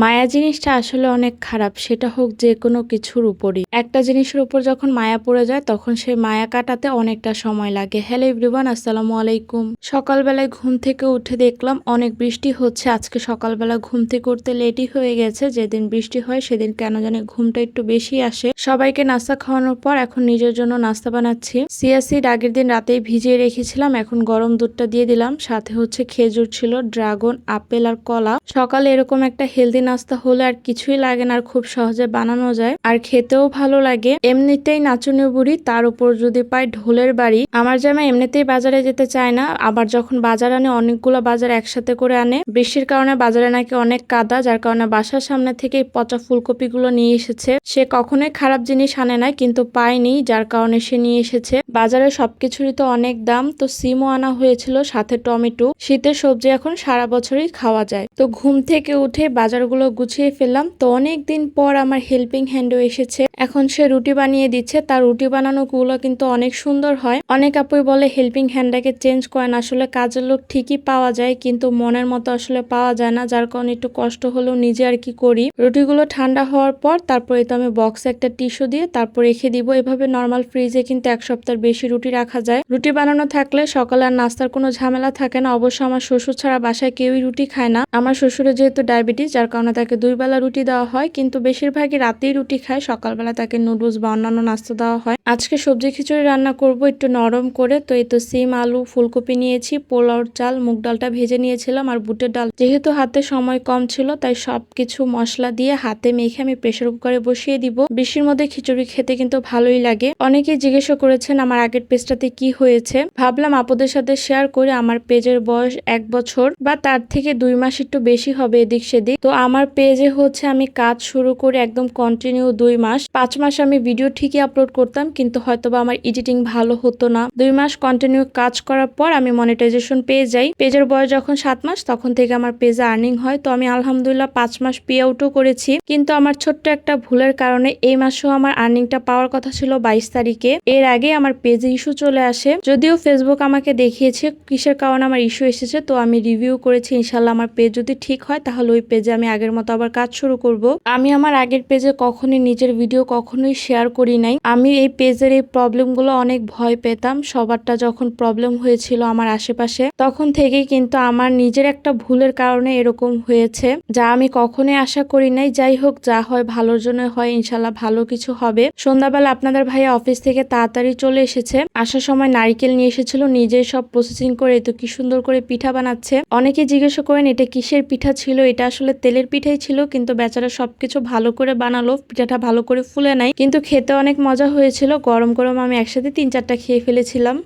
মায়া জিনিসটা আসলে অনেক খারাপ, সেটা হোক যে কোনো কিছুর উপরই। একটা জিনিসের উপর যখন মায়া পড়ে যায় তখন সেই মায়া কাটাতে অনেকটা সময় লাগে। হ্যালো এভরিওয়ান, আসসালামু আলাইকুম। সকালবেলায় ঘুম থেকে উঠে দেখলাম অনেক বৃষ্টি হচ্ছে। আজকে সকালবেলা ঘুম থেকে উঠতে লেটই হয়ে গেছে। যেদিন বৃষ্টি হয় সেদিন কেন জানি ঘুমটা একটু বেশি আসে। সবাইকে নাস্তা খাওয়ানোর পর এখন নিজের জন্য নাস্তা বানাচ্ছি। চিয়া সিড আগের দিন রাতেই ভিজিয়ে রেখেছিলাম, এখন গরম দুধটা দিয়ে দিলাম। সাথে হচ্ছে খেজুর ছিল, ড্রাগন, আপেল আর কলা। সকালে এরকম একটা হেলদি নাস্তা হলে আর কিছুই লাগে না, আর খুব সহজে বানানো যায় আর খেতেও ভালো লাগে। এমনিতেই নাচুনি বুড়ি, তার উপর যদি পাই ঢোলের বাড়ি। আমার জামাই এমনিতেই বাজারে যেতে চায় না, আবার যখন বাজার আনে অনেকগুলো বাজার একসাথে করে আনে। বৃষ্টির কারণে বাজারে নাকি অনেক কাদা, যার কারণে বাসার সামনে থেকে পচা ফুলকপিগুলো নিয়ে এসেছে। সে কখনোই খারাপ জিনিস আনে না, কিন্তু পায়নি, যার কারণে সে নিয়ে এসেছে। বাজারে সবকিছুরই তো অনেক দাম, তো সিমও আনা হয়েছিল, সাথে টমেটো। শীতের সবজি এখন সারা বছরই খাওয়া যায়। তো ঘুম থেকে উঠে বাজারগুলো গুছিয়ে ফেললাম। তো অনেক দিন পর আমার হেল্পিং হ্যান্ডও এসেছে, এখন সে রুটি বানিয়ে দিচ্ছে। তার রুটি বানানো গুলো কিন্তু অনেক সুন্দর হয়। অনেক আপুই বলে হেল্পিং হ্যান্ডটাকে চেঞ্জ করেন, আসলে কাজের লোক ঠিকই পাওয়া যায় কিন্তু মনের মতো আসলে পাওয়া যায় না, যার কারণে একটু কষ্ট হলেও নিজে আর কি করি। রুটিগুলো ঠান্ডা হওয়ার পর তারপরে তো আমি বক্সে একটা টিস্যু দিয়ে তারপর রেখে দিব। এভাবে নর্মাল ফ্রিজে কিন্তু এক সপ্তাহের বেশি রুটি রাখা যায়। রুটি বানানো থাকলে সকালে আর নাস্তার কোনো ঝামেলা থাকে না। অবশ্য আমার শ্বশুর ছাড়া বাসায় কেউই রুটি খায় না। আমার শ্বশুরের যেহেতু ডায়াবেটিস, যার কারণে তাকে 2 বেলা রুটি দেওয়া হয়, কিন্তু বেশিরভাগই রাতেই রুটি খায়। সকালবেলা তাকে নুডলস বা অন্যান্য নাস্তা দেওয়া হয়। আজকে সবজি খিচুড়ি রান্না করব একটু নরম করে। তো এই তো সিম, আলু, ফুলকপি নিয়েছি, পোলাওর চাল, মুগ ডালটা ভেজে নিয়েছিলাম আর বুটের ডাল। যেহেতু হাতে সময় কম ছিল তাই সবকিছু মশলা দিয়ে হাতে মেখে আমি প্রেসার কুকারে বসিয়ে দিব। বৃষ্টির মধ্যে খিচুড়ি খেতে কিন্তু ভালোই লাগে। অনেকেই জিজ্ঞাসা করেছেন আমার আগের পেজটাতে কি হয়েছে, ভাবলাম আপনাদের সাথে শেয়ার করে। আমার পেজের বয়স 1 বছর বা তার থেকে 2 মাস একটু বেশি হবে এদিক সেদিক। তো আমার পেজে হচ্ছে আমি কাজ শুরু করে একদম কন্টিনিউ 2 মাস। 5 মাস আমি ভিডিও ঠিকই আপলোড করতাম, কিন্তু হয়তোবা আমার এডিটিং ভালো হতো না। 2 মাস কন্টিনিউ কাজ করার পর আমি মনিটাইজেশন পেয়ে যাই। পেজের বয়স যখন 7 মাস তখন থেকে আমার পেজে আর্নিং হয়। তো আমি আলহামদুলিল্লাহ 5 মাস পে আউটও করেছি, কিন্তু আমার ছোট্ট একটা ভুলের কারণে এই মাসেও আমার আর্নিংটা পাওয়ার কথা ছিল 22 তারিখে। এর আগে আমার পেজে ইস্যু চলে আসে, যদিও ফেসবুক আমাকে দেখিয়েছে কিসের কারণে আমার ইস্যু এসেছে। তো আমি রিভিউ করেছি, ইনশাল্লাহ আমার পেজ যদি ঠিক হয় তাহলে ওই পেজে আমি আগের মতো আবার কাজ শুরু করব। আমি আমার আগের পেজে কখনোই নিজের ভিডিও কখনোই শেয়ার করি নাই। আমি এই পেজের এই প্রবলেমগুলো অনেক ভয় পেতাম। সবারটা যখন প্রবলেম হয়েছিল আমার আশেপাশে, তখন থেকেই কিন্তু আমার নিজের একটা ভুলের কারণে এরকম হয়েছে, যা আমি কখনোই আশা করি নাই। যাই হোক, যা হয় ভালোর জন্য হয়, ইনশাল্লাহ ভালো কিছু হবে। সন্ধ্যাবেলা আপনাদের ভাইয়া অফিস থেকে তাড়াতাড়ি চলে এসেছে। আসার সময় নারিকেল নিয়ে এসেছিল, নিজেই সব প্রসেসিং করে তো কি সুন্দর করে পিঠা বানাচ্ছে। অনেকে জিজ্ঞাসা করেন এটা কিসের পিঠা ছিল, এটা আসলে তেলের পিঠাই ছিল, কিন্তু বেচারা সবকিছু ভালো করে বানালো, পিঠাটা ভালো করে ফুলে নাই, কিন্তু খেতে অনেক মজা হয়েছিল। গরম গরম আমি একসাথে 3-4টা খেয়ে ফেলেছিলাম।